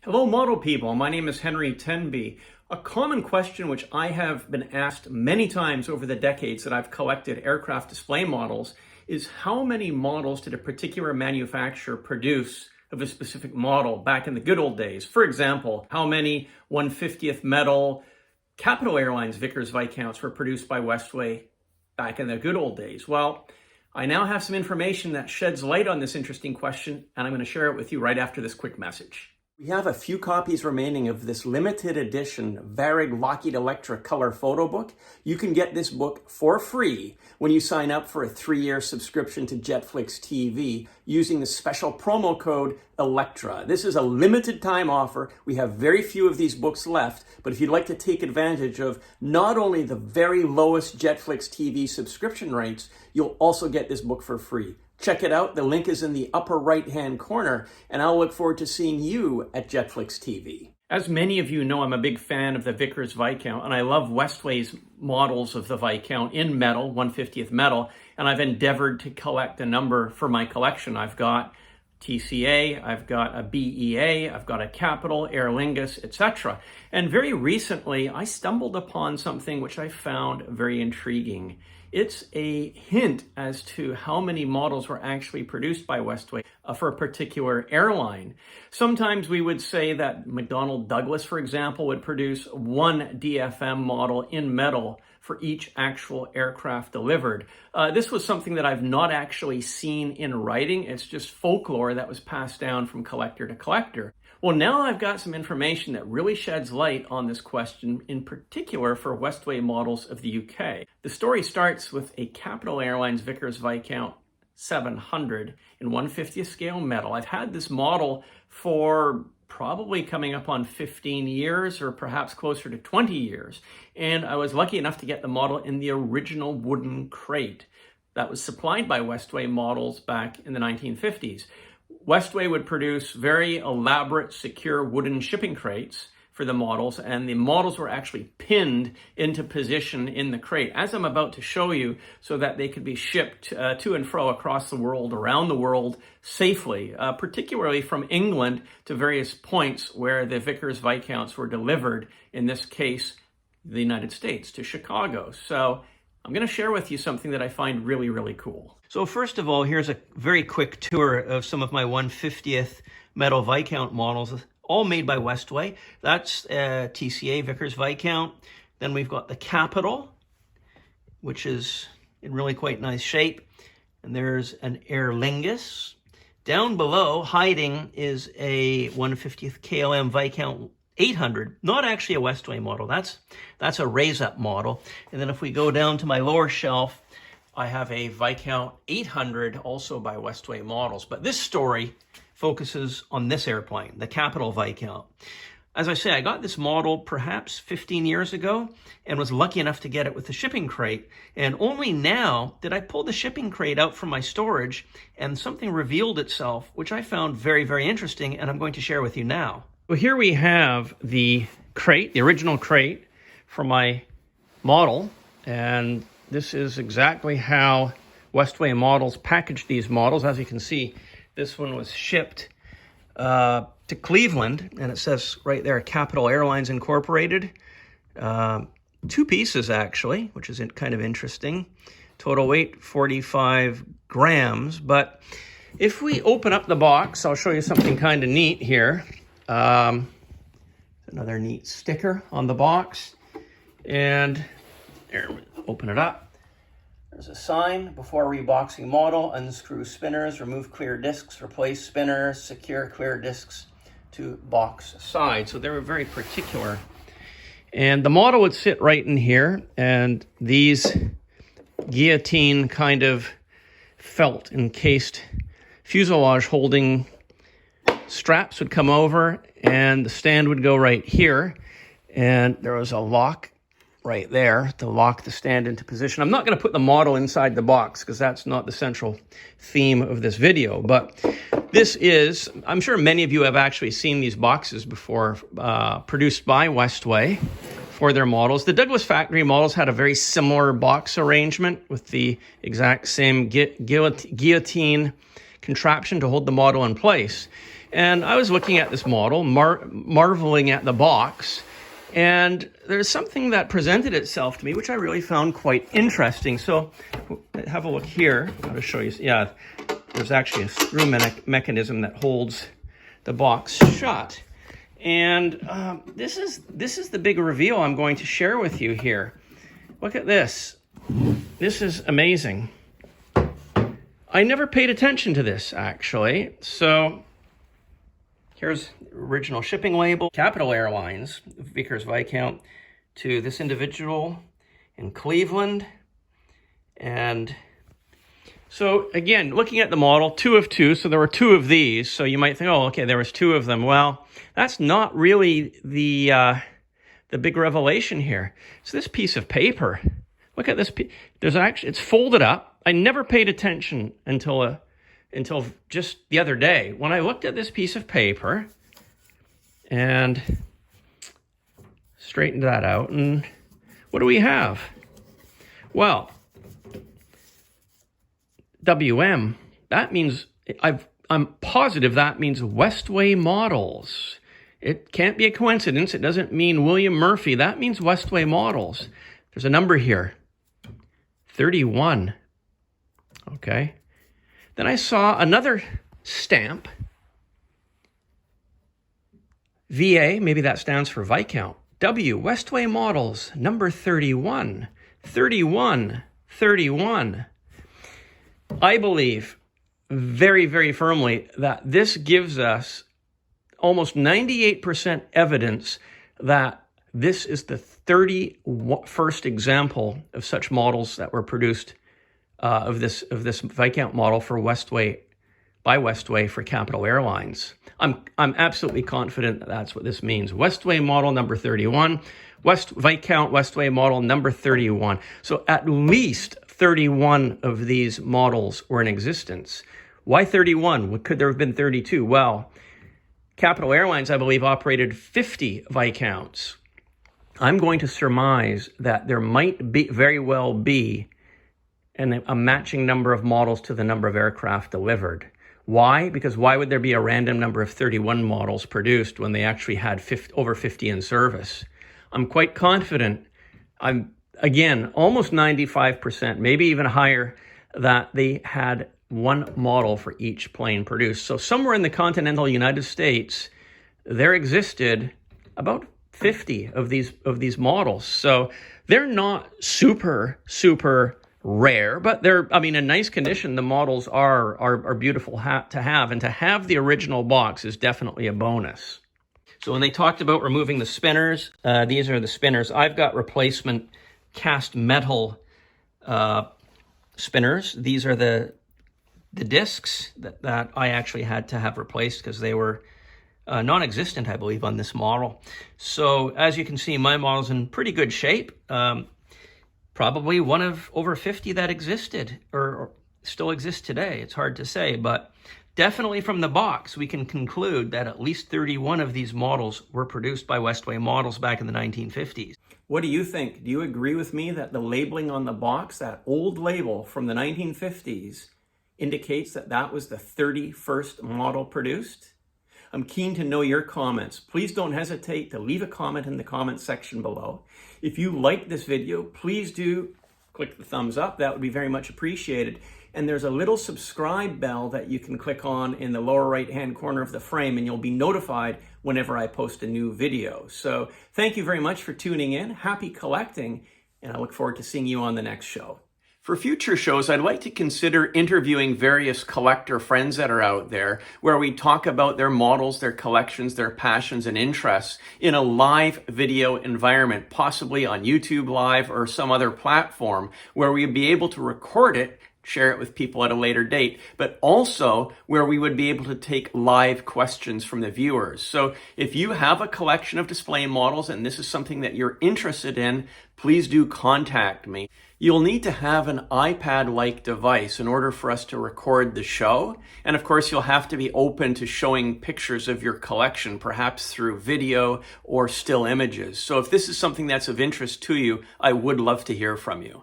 Hello, model people. My name is Henry Tenby. A common question which I have been asked many times over the decades that I've collected aircraft display models is how many models did a particular manufacturer produce of a specific model back in the good old days? For example, how many 1/50th metal Capital Airlines Vickers Viscounts were produced by Westway back in the good old days? Well, I now have some information that sheds light on this interesting question, and I'm going to share it with you right after this quick message. We have a few copies remaining of this limited edition Varig Lockheed Electra color photo book. You can get this book for free when you sign up for a 3-year subscription to JetFlix TV using the special promo code Electra. This is a limited time offer. We have very few of these books left, but if you'd like to take advantage of not only the very lowest JetFlix TV subscription rates, you'll also get this book for free. Check it out. The link is in the upper right-hand corner, and I'll look forward to seeing you at JetFlix TV. As many of you know, I'm a big fan of the Vickers Viscount, and I love Westway's models of the Viscount in metal, 1/50th metal, and I've endeavored to collect a number for my collection. I've got TCA, I've got a BEA, I've got a Capital, AIRLINERS, etc. And very recently, I stumbled upon something which I found very intriguing. It's a hint as to how many models were actually produced by Westway for a particular airline. Sometimes we would say that McDonnell Douglas, for example, would produce one DFM model in metal for each actual aircraft delivered. This was something that I've not actually seen in writing. It's just folklore that was passed down from collector to collector. Well, now I've got some information that really sheds light on this question, in particular for Westway Models of the UK. The story starts with a Capital Airlines Vickers Viscount 700 in 1/50th scale metal. I've had this model for probably coming up on 15 years or perhaps closer to 20 years. And I was lucky enough to get the model in the original wooden crate that was supplied by Westway Models back in the 1950s. Westway would produce very elaborate, secure wooden shipping crates for the models, and the models were actually pinned into position in the crate, as I'm about to show you, so that they could be shipped to and fro across the world, around the world, safely, particularly from England to various points where the Vickers Viscounts were delivered, in this case, the United States, to Chicago. So I'm going to share with you something that I find really, really cool. So first of all, here's a very quick tour of some of my 1/50th metal Viscount models, all made by Westway. That's TCA Vickers Viscount. Then we've got the Capital, which is in really quite nice shape. And there's an AIRLINERS. Down below, hiding, is a 1/50th KLM Viscount 800, not actually a Westway model. That's a raise-up model. And then if we go down to my lower shelf, I have a Viscount 800, also by Westway Models. But this story focuses on this airplane, the Capital Viscount. As I say, I got this model perhaps 15 years ago and was lucky enough to get it with the shipping crate. And only now did I pull the shipping crate out from my storage and something revealed itself, which I found very, very interesting, and I'm going to share with you now. Well, here we have the crate, the original crate for my model, and this is exactly how Westway Models packaged these models. As you can see, this one was shipped to Cleveland, and it says right there, Capital Airlines Incorporated. 2 pieces, actually, which is kind of interesting. Total weight, 45 grams. But if we open up the box, I'll show you something kind of neat here. Another neat sticker on the box. And there, open it up. There's a sign: before reboxing model, unscrew spinners, remove clear discs, replace spinners, secure clear discs to box side. So they were very particular. And the model would sit right in here, and these guillotine kind of felt encased fuselage holding straps would come over, and the stand would go right here, and there was a lock right there to lock the stand into position. I'm not going to put the model inside the box because that's not the central theme of this video, but this is, I'm sure many of you have actually seen these boxes before, produced by Westway for their models. The Douglas factory models had a very similar box arrangement with the exact same guillotine contraption to hold the model in place. And I was looking at this model, marveling at the box, and there's something that presented itself to me, which I really found quite interesting. So have a look here. I'll just show you. Yeah, there's actually a screw mechanism that holds the box shut. And this is the big reveal I'm going to share with you here. Look at this. This is amazing. I never paid attention to this, actually. So here's the original shipping label. Capital Airlines, Vickers Viscount, to this individual in Cleveland. And so again, looking at the model, 2 of 2, so there were 2 of these. So you might think, oh, okay, there was 2 of them. Well, that's not really the big revelation here. So this piece of paper, look at this. There's actually, it's folded up. I never paid attention until just the other day when I looked at this piece of paper and straightened that out. And what do we have? Well, WM, that means, I'm positive that means Westway Models. It can't be a coincidence. It doesn't mean William Murphy. That means Westway Models. There's a number here, 31. Okay. Then I saw another stamp, VA, maybe that stands for Viscount. W, Westway Models, number 31. 31, 31. I believe very, very firmly that this gives us almost 98% evidence that this is the 31st example of such models that were produced of this Viscount model for Westway, by Westway for Capital Airlines. I'm absolutely confident that that's what this means. Westway model number 31, Viscount Westway model number 31. So at least 31 of these models were in existence. Why 31? Could there have been 32? Well, Capital Airlines, I believe, operated 50 Viscounts. I'm going to surmise that there might be, very well be, a matching number of models to the number of aircraft delivered. Why? Because why would there be a random number of 31 models produced when they actually had over 50 in service? I'm quite confident, again, almost 95%, maybe even higher, that they had one model for each plane produced. So somewhere in the continental United States, there existed about 50 of these models. So they're not super rare, but they're, in nice condition. The models are beautiful to have, and to have the original box is definitely a bonus. So when they talked about removing the spinners, these are the spinners. I've got replacement cast metal spinners. These are the discs that I actually had to have replaced because they were non-existent, I believe, on this model. So as you can see, my model's in pretty good shape. Probably one of over 50 that existed or still exist today. It's hard to say, but definitely from the box, we can conclude that at least 31 of these models were produced by Westway Models back in the 1950s. What do you think? Do you agree with me that the labeling on the box, that old label from the 1950s, indicates that that was the 31st model produced? I'm keen to know your comments. Please don't hesitate to leave a comment in the comment section below. If you like this video, please do click the thumbs up. That would be very much appreciated. And there's a little subscribe bell that you can click on in the lower right-hand corner of the frame, and you'll be notified whenever I post a new video. So thank you very much for tuning in. Happy collecting, and I look forward to seeing you on the next show. For future shows, I'd like to consider interviewing various collector friends that are out there where we talk about their models, their collections, their passions and interests in a live video environment, possibly on YouTube Live or some other platform where we'd be able to record it, share it with people at a later date, but also where we would be able to take live questions from the viewers. So if you have a collection of display models and this is something that you're interested in, please do contact me. You'll need to have an iPad-like device in order for us to record the show. And of course, you'll have to be open to showing pictures of your collection, perhaps through video or still images. So if this is something that's of interest to you, I would love to hear from you.